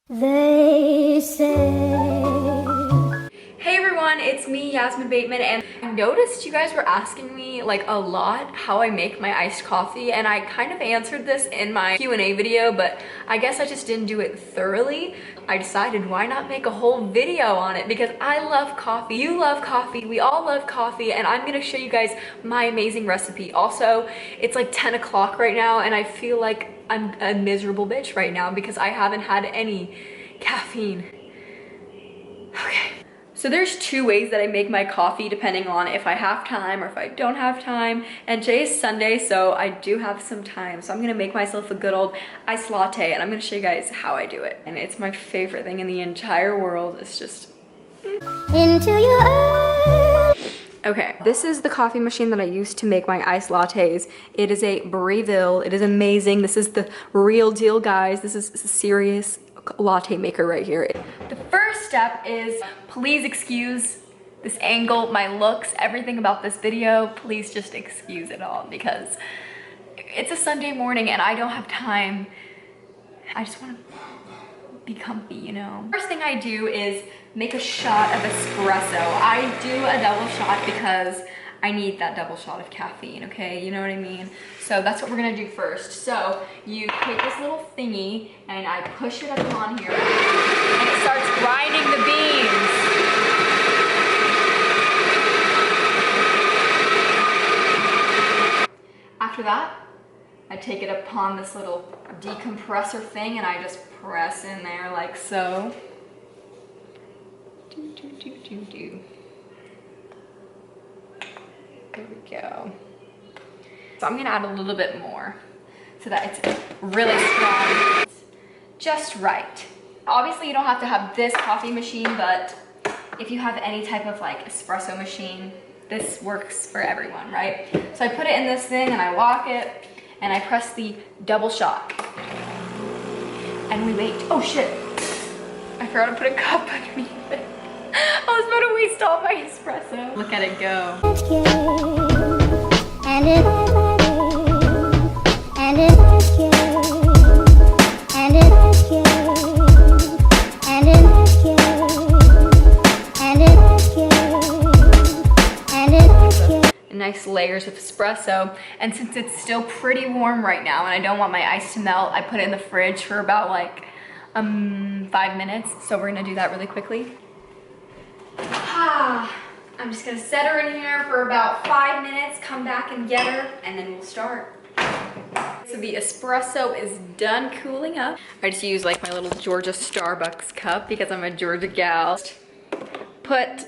They say. Hey everyone, it's me, Yasmin Bateman, and I noticed you guys were asking me like a lot how I make my iced coffee, and I kind of answered this in my Q&A video, but I guess I just didn't do it thoroughly. I decided why not make a whole video on it because I love coffee, you love coffee, we all love coffee, and I'm gonna show you guys my amazing recipe. Also, it's like 10 o'clock right now and I feel like I'm a miserable bitch right now because I haven't had any caffeine. Okay. So there's two ways that I make my coffee depending on if I have time or if I don't have time. And today is Sunday, so I do have some time. So I'm gonna make myself a good old iced latte and I'm gonna show you guys how I do it. And it's my favorite thing in the entire world. It's just... Into your eyes. Okay, this is the coffee machine that I use to make my iced lattes. It is a Breville. It is amazing. This is the real deal, guys. This is a serious latte maker right here. The first step is, please excuse this angle, my looks, everything about this video. Please just excuse it all because it's a Sunday morning and I don't have time. I just want to be comfy, you know. First thing I do is make a shot of espresso. I do a double shot because I need that double shot of caffeine, okay? You know what I mean? So that's what we're gonna do first. So you take this little thingy and I push it up on here and it starts grinding the beans. After that, I take it upon this little decompressor thing and I just press in there like so. Do, do, do, do, do. There we go. So I'm gonna add a little bit more so that it's really strong. It's just right. Obviously you don't have to have this coffee machine, but if you have any type of like espresso machine, this works for everyone, right? So I put it in this thing and I lock it and I press the double shot. And we wait. Oh shit. I forgot to put a cup underneath it. I was about to waste all my espresso. Look at it go. And it and it and it and it and it Nice layers of espresso, and since it's still pretty warm right now and I don't want my ice to melt, I put it in the fridge for about like 5 minutes. So we're gonna do that really quickly. I'm just gonna set her in here for about 5 minutes, come back and get her, and then we'll start. So the espresso is done cooling up. I just use like my little Georgia Starbucks cup because I'm a Georgia gal. Put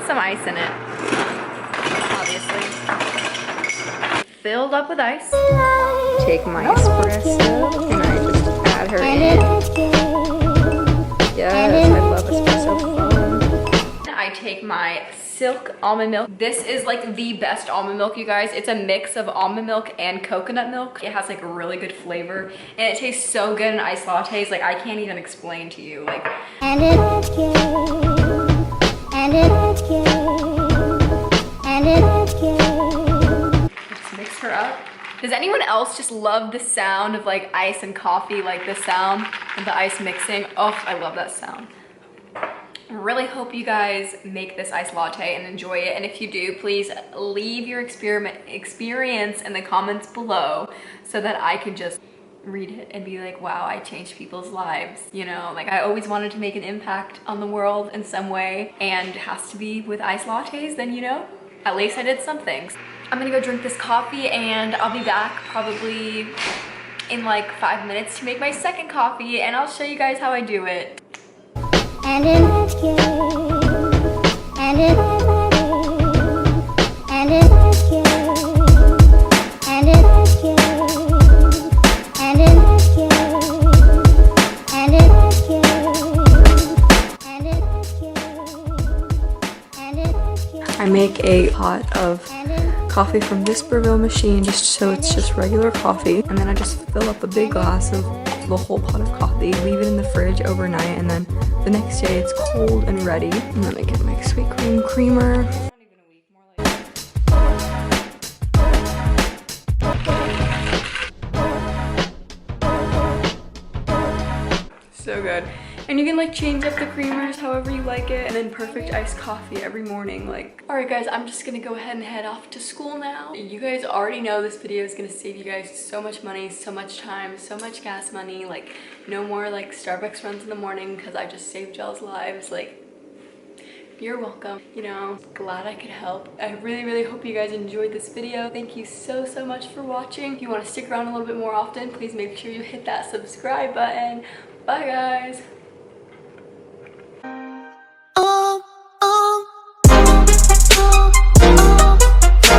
some ice in it, obviously. Filled up with ice. Take my espresso and I just add her in. Yes, I love espresso foam. I take my Silk almond milk. This is like the best almond milk, you guys. It's a mix of almond milk and coconut milk. It has like a really good flavor and it tastes so good in iced lattes. Like I can't even explain to you. Like and it just mix her up. Does anyone else just love the sound of like ice and coffee, like the sound of the ice mixing? Oh, I love that sound. I really hope you guys make this iced latte and enjoy it. And if you do, please leave your experience in the comments below so that I could just read it and be like, wow, I changed people's lives. You know, like I always wanted to make an impact on the world in some way, and it has to be with iced lattes, then you know, at least I did something. I'm gonna go drink this coffee and I'll be back probably in like 5 minutes to make my second coffee and I'll show you guys how I do it. And it and it and it and it and it I make a pot of coffee from this Breville machine just so it's just regular coffee, and then I just fill up a big glass of the whole pot of coffee, leave it in the fridge overnight, and then the next day it's cold and ready. And then I get my sweet cream creamer. So good. And you can like change up the creamers however you like it, and then perfect iced coffee every morning. Like, all right guys, I'm just gonna go ahead and head off to school now. You guys already know this video is gonna save you guys so much money, so much time, so much gas money. Like, no more like Starbucks runs in the morning because I just saved y'all's lives. Like, you're welcome. You know, glad I could help. I really hope you guys enjoyed this video. Thank you so much for watching. If you want to stick around a little bit more often, please make sure you hit that subscribe button. Bye guys.